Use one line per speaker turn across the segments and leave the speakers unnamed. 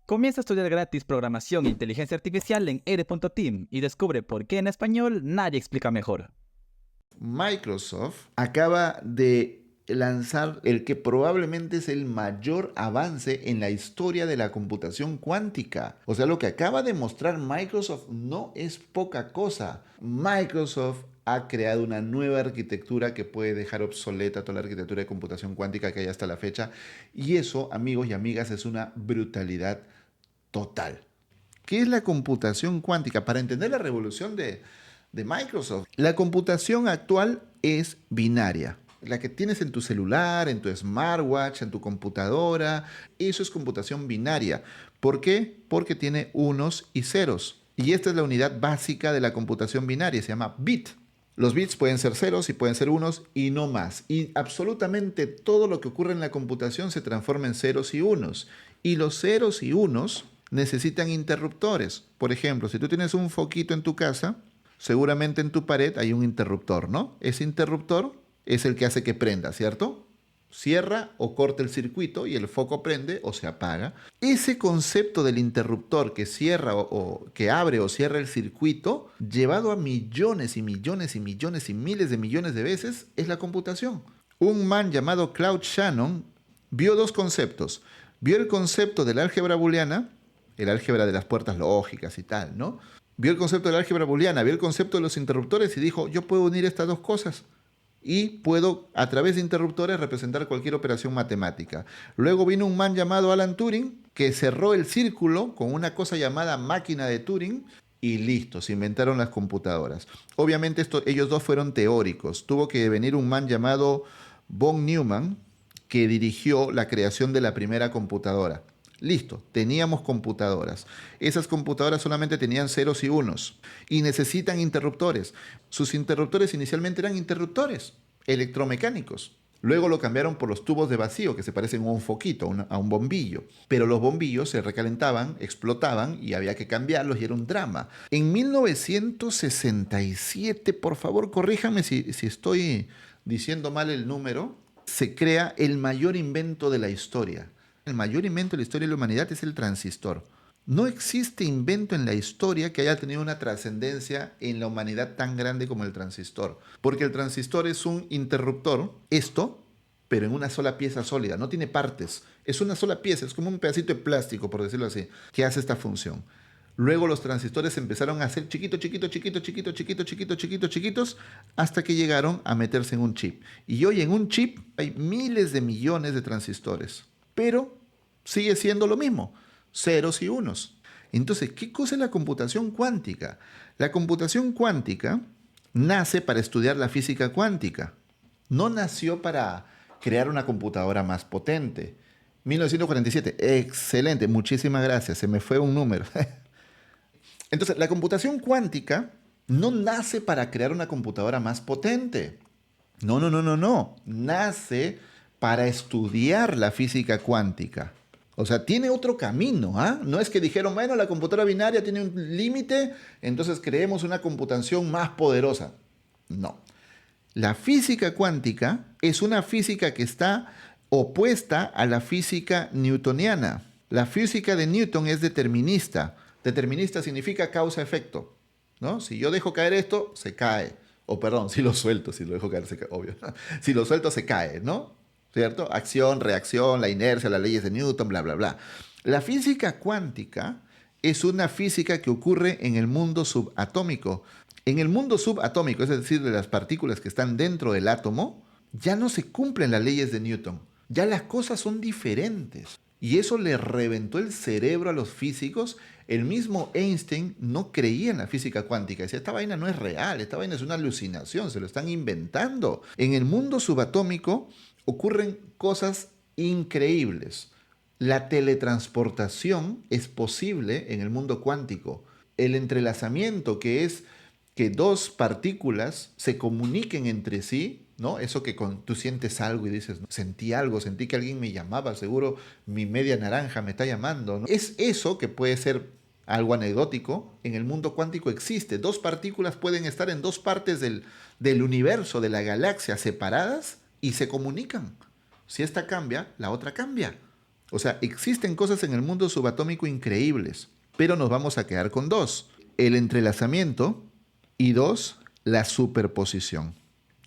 Comienza a estudiar gratis programación e inteligencia artificial en ere.team y descubre por qué en español nadie explica mejor.
Microsoft acaba de lanzar el que probablemente es el mayor avance en la historia de la computación cuántica. O sea, lo que acaba de mostrar Microsoft no es poca cosa. Microsoft ha creado una nueva arquitectura que puede dejar obsoleta toda la arquitectura de computación cuántica que hay hasta la fecha. Y eso, amigos y amigas, es una brutalidad total. ¿Qué es la computación cuántica? Para entender la revolución de Microsoft, la computación actual es binaria. La que tienes en tu celular, en tu smartwatch, en tu computadora, eso es computación binaria. ¿Por qué? Porque tiene unos y ceros. Y esta es la unidad básica de la computación binaria, se llama bit. Los bits pueden ser ceros y pueden ser unos y no más. Y absolutamente todo lo que ocurre en la computación se transforma en ceros y unos. Y los ceros y unos necesitan interruptores. Por ejemplo, si tú tienes un foquito en tu casa, seguramente en tu pared hay un interruptor, ¿no? Ese interruptor es el que hace que prenda, ¿cierto? Cierra o corta el circuito y el foco prende o se apaga. Ese concepto del interruptor que cierra o que abre o cierra el circuito, llevado a millones y millones y millones y miles de millones de veces, es la computación. Un man llamado Claude Shannon vio dos conceptos. Vio el concepto del álgebra booleana, el álgebra de las puertas lógicas y tal, ¿no? Vio el concepto de la álgebra booleana, vio el concepto de los interruptores y dijo, yo puedo unir estas dos cosas y puedo a través de interruptores representar cualquier operación matemática. Luego vino un man llamado Alan Turing que cerró el círculo con una cosa llamada máquina de Turing y listo, se inventaron las computadoras. Obviamente ellos dos fueron teóricos. Tuvo que venir un man llamado von Neumann que dirigió la creación de la primera computadora. Listo, teníamos computadoras. Esas computadoras solamente tenían ceros y unos y necesitan interruptores. Sus interruptores inicialmente eran interruptores electromecánicos. Luego lo cambiaron por los tubos de vacío que se parecen a un foquito, a un bombillo. Pero los bombillos se recalentaban, explotaban y había que cambiarlos y era un drama. En 1967, por favor, corríjame si estoy diciendo mal el número, se crea el mayor invento de la historia. El mayor invento de la historia de la humanidad es el transistor. No existe invento en la historia que haya tenido una trascendencia en la humanidad tan grande como el transistor. Porque el transistor es un interruptor, pero en una sola pieza sólida, no tiene partes. Es una sola pieza, es como un pedacito de plástico, por decirlo así, que hace esta función. Luego los transistores empezaron a ser chiquitos, hasta que llegaron a meterse en un chip. Y hoy en un chip hay miles de millones de transistores. Pero sigue siendo lo mismo, ceros y unos. Entonces, ¿qué cosa es la computación cuántica? La computación cuántica nace para estudiar la física cuántica. No nació para crear una computadora más potente. 1947, excelente, muchísimas gracias, se me fue un número. Entonces, la computación cuántica no nace para crear una computadora más potente. No, no, no, no, no. Nace para estudiar la física cuántica. O sea, tiene otro camino, ¿ah? No es que dijeron, bueno, la computadora binaria tiene un límite, entonces creemos una computación más poderosa. No. La física cuántica es una física que está opuesta a la física newtoniana. La física de Newton es determinista. Determinista significa causa-efecto, ¿no? Si yo dejo caer esto, se cae. O perdón, si lo suelto, si lo dejo caer, se cae, obvio. Si lo suelto, se cae, ¿no? ¿Cierto? Acción, reacción, la inercia, las leyes de Newton, bla, bla, bla. La física cuántica es una física que ocurre en el mundo subatómico. En el mundo subatómico, es decir, de las partículas que están dentro del átomo, ya no se cumplen las leyes de Newton. Ya las cosas son diferentes. Y eso le reventó el cerebro a los físicos. El mismo Einstein no creía en la física cuántica. Decía, esta vaina no es real, esta vaina es una alucinación, se lo están inventando. En el mundo subatómico ocurren cosas increíbles. La teletransportación es posible en el mundo cuántico. El entrelazamiento, que es que dos partículas se comuniquen entre sí, ¿no? Eso que tú sientes algo y dices, sentí algo, sentí que alguien me llamaba, seguro mi media naranja me está llamando, ¿no? Es eso que puede ser algo anecdótico, en el mundo cuántico existe. Dos partículas pueden estar en dos partes del universo, de la galaxia, separadas y se comunican. Si esta cambia, la otra cambia. O sea, existen cosas en el mundo subatómico increíbles, pero nos vamos a quedar con dos. El entrelazamiento y dos, la superposición.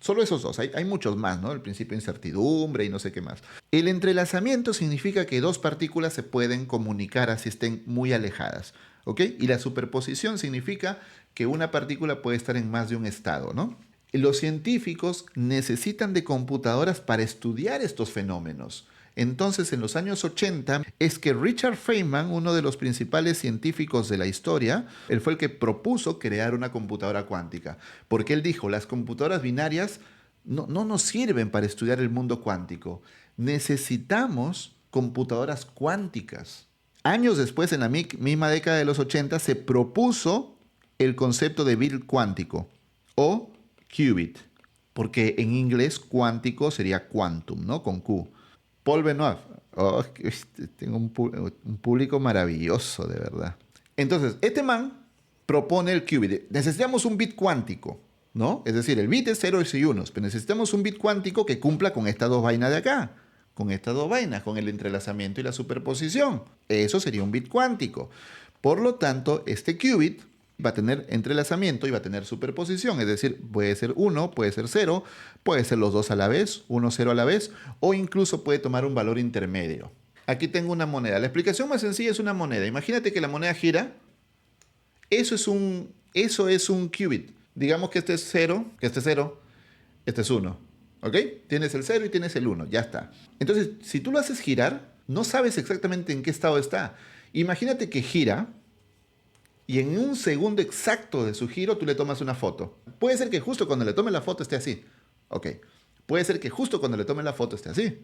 Solo esos dos, hay muchos más, ¿no? El principio de incertidumbre y no sé qué más. El entrelazamiento significa que dos partículas se pueden comunicar así estén muy alejadas, ¿ok? Y la superposición significa que una partícula puede estar en más de un estado, ¿no? Los científicos necesitan de computadoras para estudiar estos fenómenos. Entonces, en los años 80, es que Richard Feynman, uno de los principales científicos de la historia, él fue el que propuso crear una computadora cuántica. Porque él dijo, las computadoras binarias no nos sirven para estudiar el mundo cuántico. Necesitamos computadoras cuánticas. Años después, en la misma década de los 80, se propuso el concepto de bit cuántico o qubit, porque en inglés cuántico sería quantum, ¿no? Con Q. Paul Benoit. Oh, tengo un público maravilloso, de verdad. Entonces, este man propone el qubit. Necesitamos un bit cuántico, ¿no? Es decir, el bit es ceros y unos, pero necesitamos un bit cuántico que cumpla con estas dos vainas de acá. Con estas dos vainas, con el entrelazamiento y la superposición. Eso sería un bit cuántico. Por lo tanto, este qubit va a tener entrelazamiento y va a tener superposición, es decir, puede ser 1, puede ser 0, puede ser los dos a la vez, 1, 0 a la vez, o incluso puede tomar un valor intermedio. Aquí tengo una moneda. La explicación más sencilla es una moneda. Imagínate que la moneda gira. Eso es un qubit. Digamos que este es 0, que este es 0, este es 1. ¿Ok? Tienes el 0 y tienes el 1, ya está. Entonces, si tú lo haces girar, no sabes exactamente en qué estado está. Imagínate que gira y en un segundo exacto de su giro tú le tomas una foto. Puede ser que justo cuando le tomes la foto esté así. Ok. Puede ser que justo cuando le tomes la foto esté así.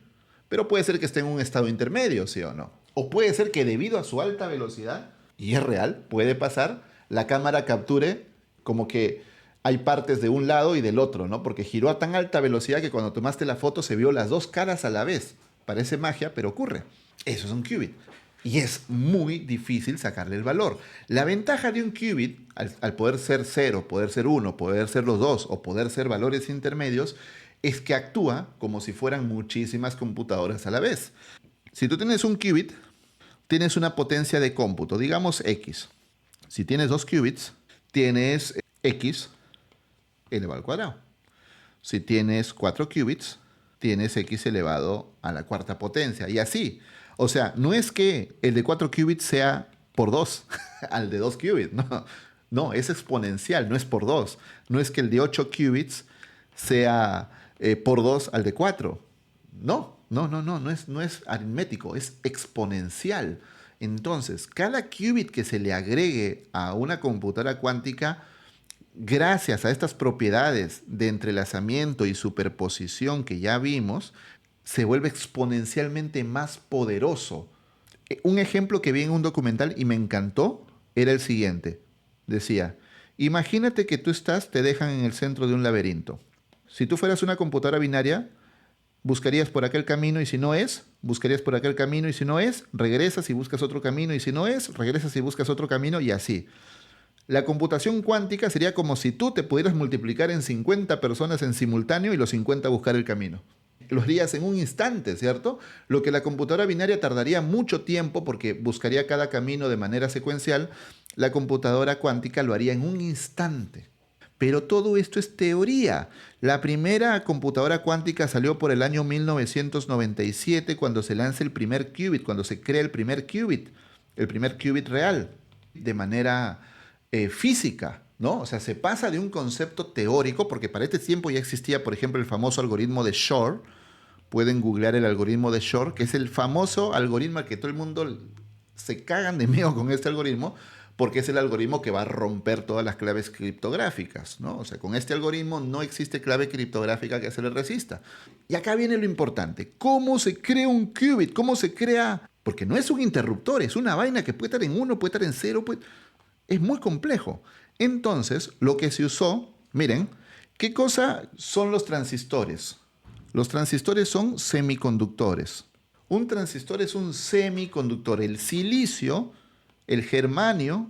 Pero puede ser que esté en un estado intermedio, ¿sí o no? O puede ser que debido a su alta velocidad, y es real, puede pasar, la cámara capture como que hay partes de un lado y del otro, ¿no? Porque giró a tan alta velocidad que cuando tomaste la foto se vio las dos caras a la vez. Parece magia, pero ocurre. Eso es un qubit. Y es muy difícil sacarle el valor. La ventaja de un qubit, al poder ser 0, poder ser 1, poder ser los dos o poder ser valores intermedios, es que actúa como si fueran muchísimas computadoras a la vez. Si tú tienes un qubit, tienes una potencia de cómputo, digamos X. Si tienes dos qubits, tienes X elevado al cuadrado. Si tienes 4 qubits, tienes X elevado a la cuarta potencia. Y así. O sea, no es que el de 4 qubits sea por 2 al de 2 qubits. No, no, es exponencial, no es por 2. No es que el de 8 qubits sea por 2 al de 4. No es aritmético, es exponencial. Entonces, cada qubit que se le agregue a una computadora cuántica, gracias a estas propiedades de entrelazamiento y superposición que ya vimos, se vuelve exponencialmente más poderoso. Un ejemplo que vi en un documental y me encantó era el siguiente. Decía, imagínate que te dejan en el centro de un laberinto. Si tú fueras una computadora binaria, buscarías por aquel camino y si no es, buscarías por aquel camino y si no es, regresas y buscas otro camino y si no es, regresas y buscas otro camino y así. La computación cuántica sería como si tú te pudieras multiplicar en 50 personas en simultáneo y los 50 buscar el camino. Lo harías en un instante, ¿cierto? Lo que la computadora binaria tardaría mucho tiempo porque buscaría cada camino de manera secuencial, la computadora cuántica lo haría en un instante. Pero todo esto es teoría. La primera computadora cuántica salió por el año 1997 cuando se lanza el primer qubit, cuando se crea el primer qubit real, de manera física, ¿no? O sea, se pasa de un concepto teórico, porque para este tiempo ya existía, por ejemplo, el famoso algoritmo de Shor. Pueden googlear el algoritmo de Shor, que es el famoso algoritmo al que todo el mundo se cagan de miedo con este algoritmo, porque es el algoritmo que va a romper todas las claves criptográficas, ¿no? O sea, con este algoritmo no existe clave criptográfica que se le resista. Y acá viene lo importante. ¿Cómo se crea un qubit? ¿Cómo se crea? Porque no es un interruptor, es una vaina que puede estar en 1, puede estar en 0, es muy complejo. Entonces, lo que se usó, miren, ¿qué cosa son los transistores? Los transistores son semiconductores. Un transistor es un semiconductor. El silicio, el germanio,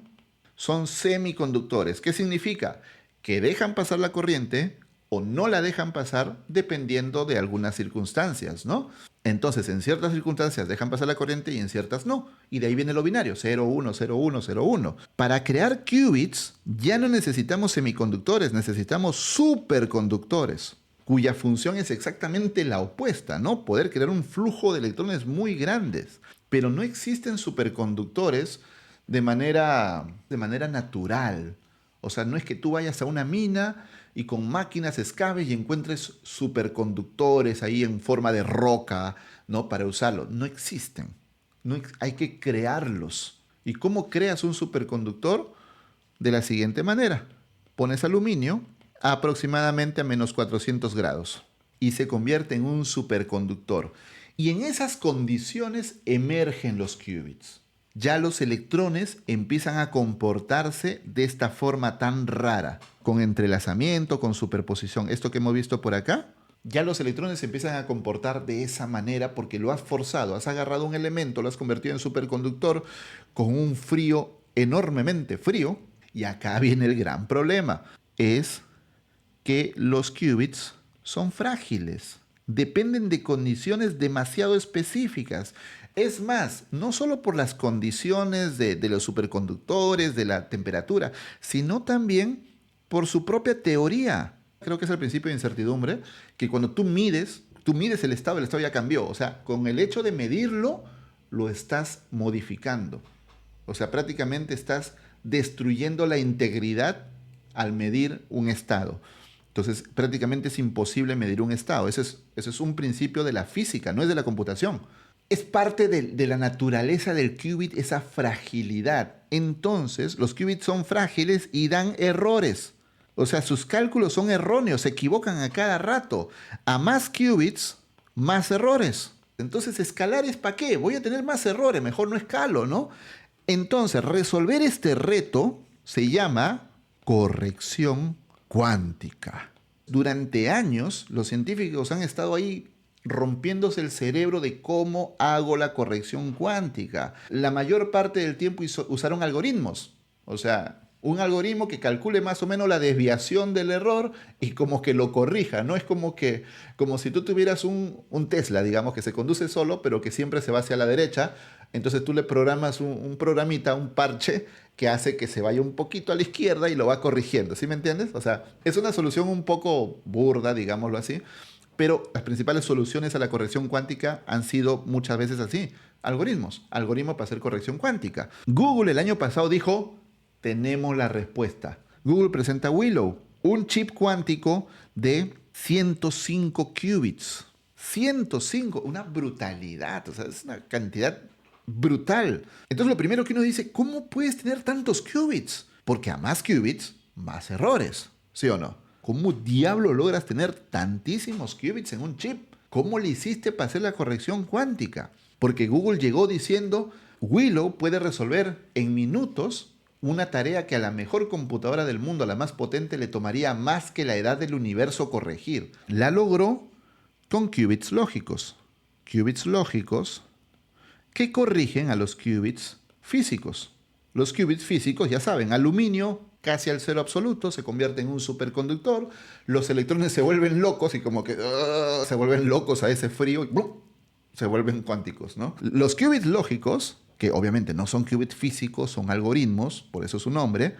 son semiconductores. ¿Qué significa? Que dejan pasar la corriente, o no la dejan pasar dependiendo de algunas circunstancias, ¿no? Entonces, en ciertas circunstancias dejan pasar la corriente y en ciertas no. Y de ahí viene lo binario, 0, 1, 0, 1, 0, 1. Para crear qubits ya no necesitamos semiconductores, necesitamos superconductores, cuya función es exactamente la opuesta, ¿no? Poder crear un flujo de electrones muy grandes. Pero no existen superconductores de manera natural. O sea, no es que tú vayas a una mina y con máquinas excaves y encuentres superconductores ahí en forma de roca, ¿no? Para usarlo. No existen. Hay que crearlos. ¿Y cómo creas un superconductor? De la siguiente manera. Pones aluminio aproximadamente a menos 400 grados y se convierte en un superconductor. Y en esas condiciones emergen los qubits. Ya los electrones empiezan a comportarse de esta forma tan rara, con entrelazamiento, con superposición. Esto que hemos visto por acá, ya los electrones se empiezan a comportar de esa manera porque lo has forzado, has agarrado un elemento, lo has convertido en superconductor con un frío enormemente frío. Y acá viene el gran problema, es que los qubits son frágiles, dependen de condiciones demasiado específicas. Es más, no solo por las condiciones de los superconductores, de la temperatura, sino también por su propia teoría. Creo que es el principio de incertidumbre, que cuando tú mides el estado ya cambió. O sea, con el hecho de medirlo, lo estás modificando. O sea, prácticamente estás destruyendo la integridad al medir un estado. Entonces, prácticamente es imposible medir un estado. Ese es un principio de la física, no es de la computación. Es parte de la naturaleza del qubit esa fragilidad. Entonces, los qubits son frágiles y dan errores. O sea, sus cálculos son erróneos, se equivocan a cada rato. A más qubits, más errores. Entonces, escalar es ¿para qué? Voy a tener más errores, mejor no escalo, ¿no? Entonces, resolver este reto se llama corrección cuántica. Durante años, los científicos han estado ahí rompiéndose el cerebro de cómo hago la corrección cuántica. La mayor parte del tiempo usaron algoritmos. O sea, un algoritmo que calcule más o menos la desviación del error y como que lo corrija. No es como si tú tuvieras un Tesla, digamos, que se conduce solo, pero que siempre se va hacia la derecha. Entonces tú le programas un programita, un parche, que hace que se vaya un poquito a la izquierda y lo va corrigiendo. ¿Sí me entiendes? O sea, es una solución un poco burda, digámoslo así, pero las principales soluciones a la corrección cuántica han sido muchas veces así. Algoritmos para hacer corrección cuántica. Google el año pasado dijo, tenemos la respuesta. Google presenta Willow, un chip cuántico de 105 qubits. 105, una brutalidad, o sea, es una cantidad brutal. Entonces lo primero que uno dice, ¿cómo puedes tener tantos qubits? Porque a más qubits, más errores, ¿sí o no? ¿Cómo diablo logras tener tantísimos qubits en un chip? ¿Cómo le hiciste para hacer la corrección cuántica? Porque Google llegó diciendo, Willow puede resolver en minutos una tarea que a la mejor computadora del mundo, a la más potente, le tomaría más que la edad del universo corregir. La logró con qubits lógicos. Qubits lógicos que corrigen a los qubits físicos. Los qubits físicos, ya saben, aluminio casi al cero absoluto, se convierte en un superconductor, los electrones se vuelven locos y como que se vuelven locos a ese frío y ¡blum!, se vuelven cuánticos, ¿no? Los qubits lógicos, que obviamente no son qubits físicos, son algoritmos, por eso su nombre,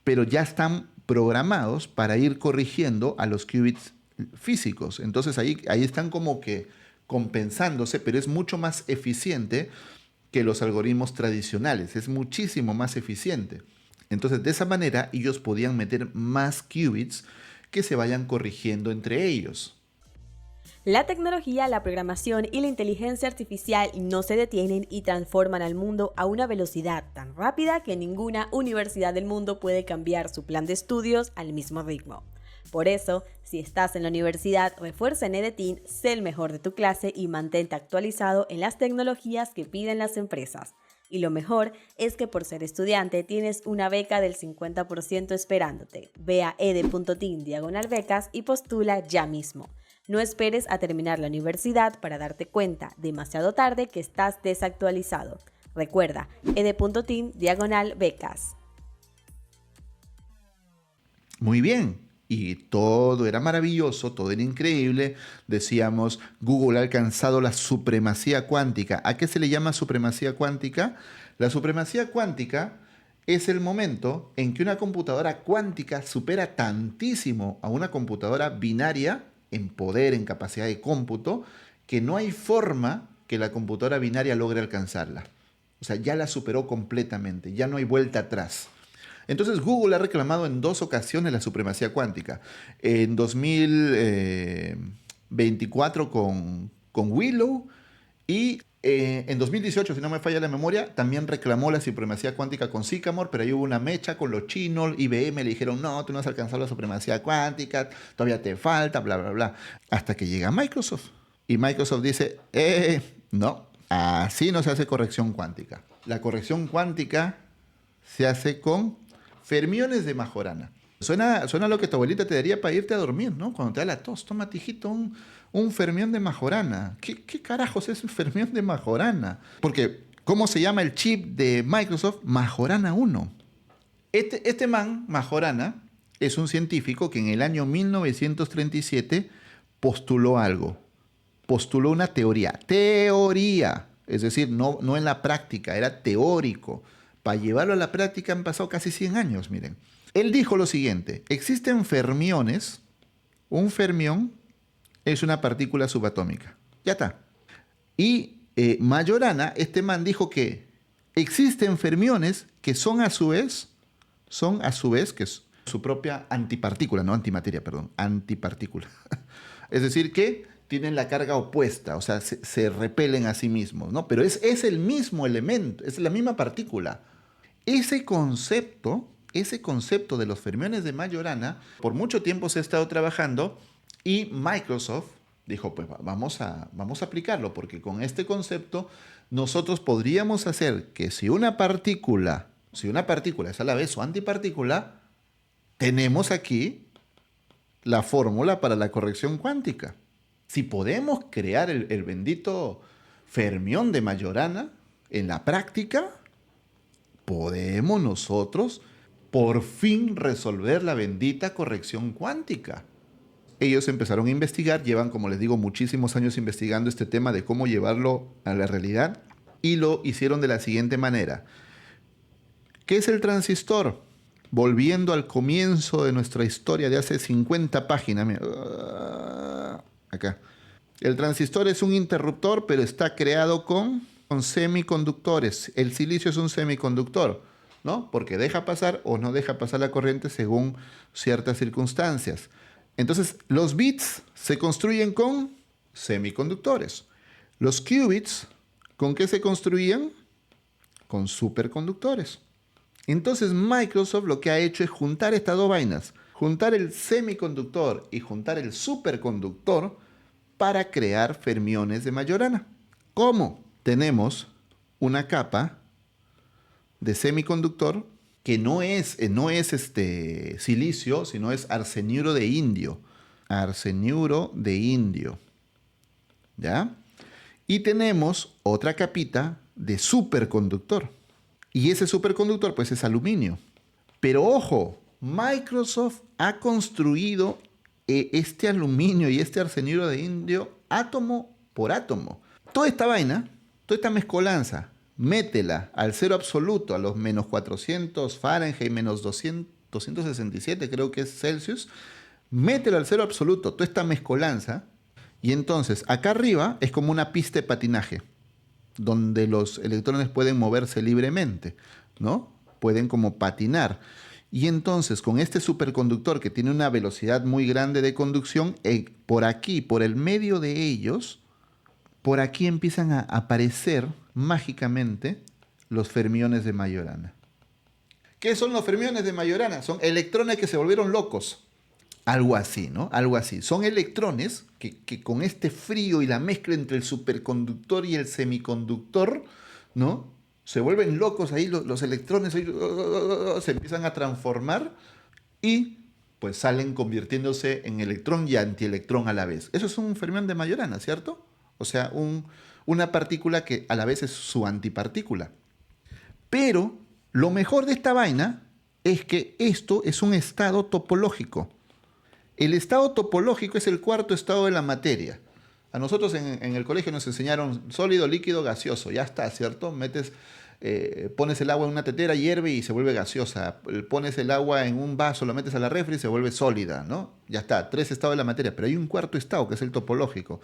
pero ya están programados para ir corrigiendo a los qubits físicos. Entonces ahí están como que compensándose, pero es mucho más eficiente que los algoritmos tradicionales, es muchísimo más eficiente. Entonces, de esa manera, ellos podían meter más qubits que se vayan corrigiendo entre ellos.
La tecnología, la programación y la inteligencia artificial no se detienen y transforman al mundo a una velocidad tan rápida que ninguna universidad del mundo puede cambiar su plan de estudios al mismo ritmo. Por eso, si estás en la universidad, refuerza en EDETIN, sé el mejor de tu clase y mantente actualizado en las tecnologías que piden las empresas. Y lo mejor es que por ser estudiante tienes una beca del 50% esperándote. Ve a ede.tin/becas y postula ya mismo. No esperes a terminar la universidad para darte cuenta demasiado tarde que estás desactualizado. Recuerda, ede.tin/becas.
Muy bien. y todo era maravilloso, todo era increíble. Decíamos, Google ha alcanzado la supremacía cuántica. ¿A qué se le llama supremacía cuántica? La supremacía cuántica es el momento en que una computadora cuántica supera tantísimo a una computadora binaria en poder, en capacidad de cómputo, que no hay forma que la computadora binaria logre alcanzarla. O sea, ya la superó completamente, ya no hay vuelta atrás. Entonces Google ha reclamado en 2 ocasiones la supremacía cuántica. En 2024 con Willow y en 2018, si no me falla la memoria, también reclamó la supremacía cuántica con Sycamore, pero ahí hubo una mecha con los chinos, IBM le dijeron, no, tú no has alcanzado la supremacía cuántica, todavía te falta, bla, bla, bla. Hasta que llega Microsoft. Y Microsoft dice, no, así no se hace corrección cuántica. La corrección cuántica se hace con fermiones de Majorana. Suena lo que tu abuelita te daría para irte a dormir, ¿no? Cuando te da la tos, toma, tijito, un fermión de Majorana. ¿Qué carajos es un fermión de Majorana? Porque, ¿cómo se llama el chip de Microsoft? Majorana 1. Este man, Majorana, es un científico que en el año 1937 postuló algo. Postuló una teoría. Teoría. Es decir, no en la práctica, era teórico. Para llevarlo a la práctica han pasado casi 100 años, miren. Él dijo lo siguiente, existen fermiones, un fermión es una partícula subatómica, ya está. Y Majorana, este man dijo que existen fermiones que son a su vez, que es su propia antipartícula, no antimateria, perdón, antipartícula. Es decir, que tienen la carga opuesta, o sea, se repelen a sí mismos, ¿no? Pero es el mismo elemento, es la misma partícula. Ese concepto de los fermiones de Majorana, por mucho tiempo se ha estado trabajando y Microsoft dijo, pues vamos a aplicarlo, porque con este concepto nosotros podríamos hacer que si una partícula es a la vez su antipartícula, tenemos aquí la fórmula para la corrección cuántica. Si podemos crear el bendito fermión de Majorana en la práctica, podemos nosotros por fin resolver la bendita corrección cuántica. Ellos empezaron a investigar, llevan, como les digo, muchísimos años investigando este tema de cómo llevarlo a la realidad y lo hicieron de la siguiente manera. ¿Qué es el transistor? Volviendo al comienzo de nuestra historia de hace 50 páginas. Mira, acá. El transistor es un interruptor, pero está creado con semiconductores. El silicio es un semiconductor, ¿no? Porque deja pasar o no deja pasar la corriente según ciertas circunstancias. Entonces, los bits se construyen con semiconductores. Los qubits, ¿con qué se construían? Con superconductores. Entonces, Microsoft lo que ha hecho es juntar estas dos vainas. Juntar el semiconductor y juntar el superconductor para crear fermiones de Majorana. ¿Cómo? Tenemos una capa de semiconductor que no es silicio, sino es arseniuro de indio. Arseniuro de indio. ¿Ya? Y tenemos otra capita de superconductor. Y ese superconductor pues es aluminio. Pero ojo, Microsoft ha construido este aluminio y este arseniuro de indio átomo por átomo. Toda esta vaina, toda esta mezcolanza, métela al cero absoluto, a los menos 400 Fahrenheit, menos 267 creo que es Celsius, métela al cero absoluto, toda esta mezcolanza, y entonces acá arriba es como una pista de patinaje, donde los electrones pueden moverse libremente, ¿no? Pueden como patinar. Y entonces con este superconductor que tiene una velocidad muy grande de conducción, por aquí, por el medio de ellos, por aquí empiezan a aparecer mágicamente los fermiones de Majorana. ¿Qué son los fermiones de Majorana? Son electrones que se volvieron locos. Algo así, ¿no? Algo así. Son electrones que con este frío y la mezcla entre el superconductor y el semiconductor, ¿no? Se vuelven locos ahí, los electrones ahí, se empiezan a transformar y pues salen convirtiéndose en electrón y antielectrón a la vez. Eso es un fermión de Majorana, ¿cierto? O sea, una partícula que a la vez es su antipartícula. Pero lo mejor de esta vaina es que esto es un estado topológico. El estado topológico es el cuarto estado de la materia. A nosotros en el colegio nos enseñaron sólido, líquido, gaseoso. Ya está, ¿cierto? Pones el agua en una tetera, hierve y se vuelve gaseosa. Pones el agua en un vaso, lo metes a la refri y se vuelve sólida, ¿no? Ya está, tres estados de la materia. Pero hay un cuarto estado que es el topológico.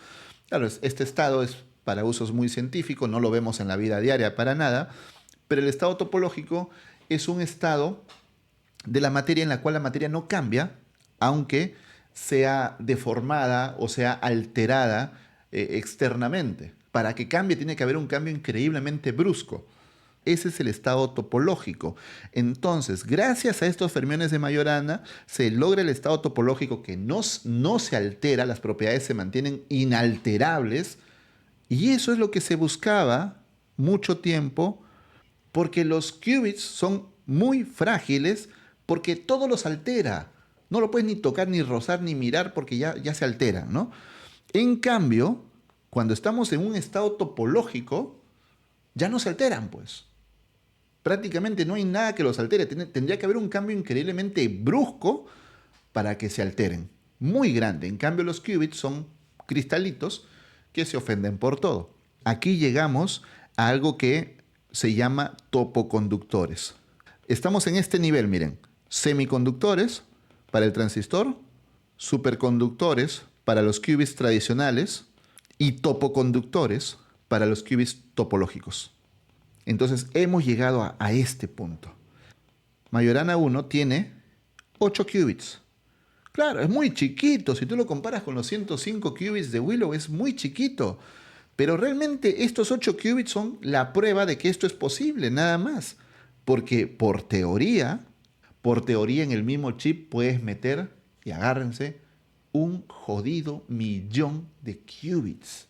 Claro, este estado es para usos muy científicos, no lo vemos en la vida diaria para nada, pero el estado topológico es un estado de la materia en la cual la materia no cambia, aunque sea deformada o sea alterada externamente. Para que cambie tiene que haber un cambio increíblemente brusco. Ese es el estado topológico. Entonces, gracias a estos fermiones de Majorana, se logra el estado topológico que no se altera, las propiedades se mantienen inalterables, y eso es lo que se buscaba mucho tiempo, porque los qubits son muy frágiles, porque todo los altera. No lo puedes ni tocar, ni rozar, ni mirar, porque ya se altera, ¿no? En cambio, cuando estamos en un estado topológico, ya no se alteran, pues. Prácticamente no hay nada que los altere. Tendría que haber un cambio increíblemente brusco para que se alteren. Muy grande. En cambio, los qubits son cristalitos que se ofenden por todo. Aquí llegamos a algo que se llama topoconductores. Estamos en este nivel, miren. Semiconductores para el transistor, superconductores para los qubits tradicionales y topoconductores para los qubits topológicos. Entonces hemos llegado a este punto. Majorana 1 tiene 8 qubits. Claro, es muy chiquito. Si tú lo comparas con los 105 qubits de Willow, es muy chiquito. Pero realmente estos 8 qubits son la prueba de que esto es posible, nada más. Porque por teoría en el mismo chip puedes meter, y agárrense, un jodido millón de qubits.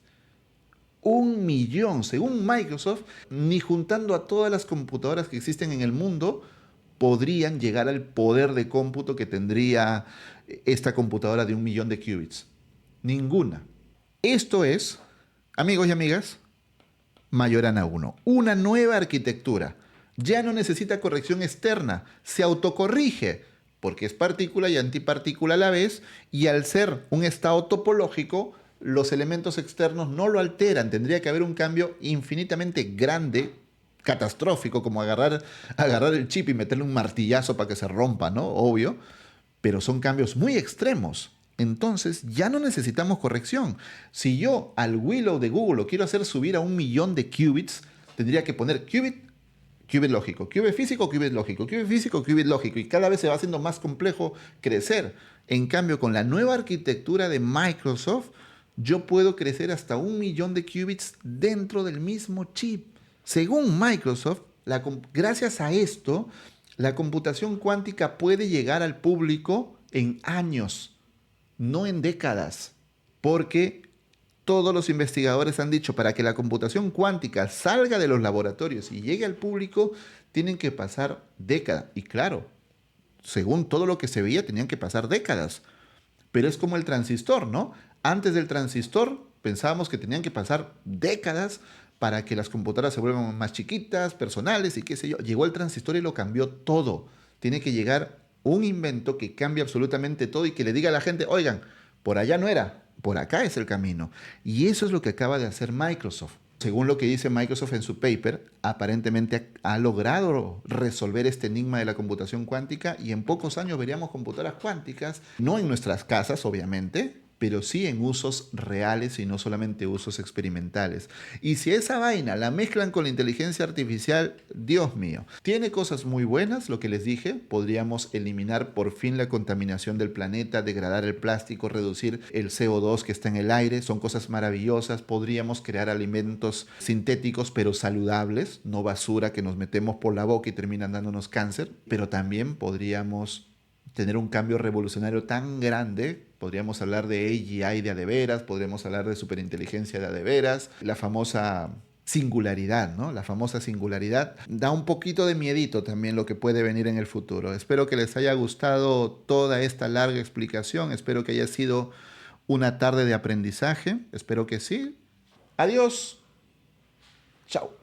1.000.000, según Microsoft, ni juntando a todas las computadoras que existen en el mundo, podrían llegar al poder de cómputo que tendría esta computadora de 1.000.000 de qubits. Ninguna. Esto es, amigos y amigas, Majorana 1. Una nueva arquitectura. Ya no necesita corrección externa, se autocorrige, porque es partícula y antipartícula a la vez, y al ser un estado topológico, los elementos externos no lo alteran. Tendría que haber un cambio infinitamente grande, catastrófico, como agarrar el chip y meterle un martillazo para que se rompa, ¿no? Obvio. Pero son cambios muy extremos. Entonces ya no necesitamos corrección. Si yo al Willow de Google lo quiero hacer subir a 1.000.000 de qubits, tendría que poner qubit lógico, qubit físico, qubit lógico, qubit físico, qubit lógico. Y cada vez se va haciendo más complejo crecer. En cambio, con la nueva arquitectura de Microsoft, yo puedo crecer hasta 1.000.000 de qubits dentro del mismo chip. Según Microsoft, gracias a esto, la computación cuántica puede llegar al público en años, no en décadas. Porque todos los investigadores han dicho, para que la computación cuántica salga de los laboratorios y llegue al público, tienen que pasar décadas. Y claro, según todo lo que se veía, tenían que pasar décadas. Pero es como el transistor, ¿no? Antes del transistor pensábamos que tenían que pasar décadas para que las computadoras se vuelvan más chiquitas, personales y qué sé yo. Llegó el transistor y lo cambió todo. Tiene que llegar un invento que cambie absolutamente todo y que le diga a la gente, oigan, por allá no era, por acá es el camino. Y eso es lo que acaba de hacer Microsoft. Según lo que dice Microsoft en su paper, aparentemente ha logrado resolver este enigma de la computación cuántica y en pocos años veríamos computadoras cuánticas, no en nuestras casas, obviamente, pero sí en usos reales y no solamente usos experimentales. Y si esa vaina la mezclan con la inteligencia artificial, Dios mío, tiene cosas muy buenas, lo que les dije, podríamos eliminar por fin la contaminación del planeta, degradar el plástico, reducir el CO2 que está en el aire, son cosas maravillosas, podríamos crear alimentos sintéticos pero saludables, no basura que nos metemos por la boca y terminan dándonos cáncer, pero también podríamos tener un cambio revolucionario tan grande. Podríamos hablar de AGI de a de veras, podríamos hablar de superinteligencia de a de veras, la famosa singularidad, ¿no? La famosa singularidad. Da un poquito de miedito también lo que puede venir en el futuro. Espero que les haya gustado toda esta larga explicación, espero que haya sido una tarde de aprendizaje, espero que sí. Adiós. Chao.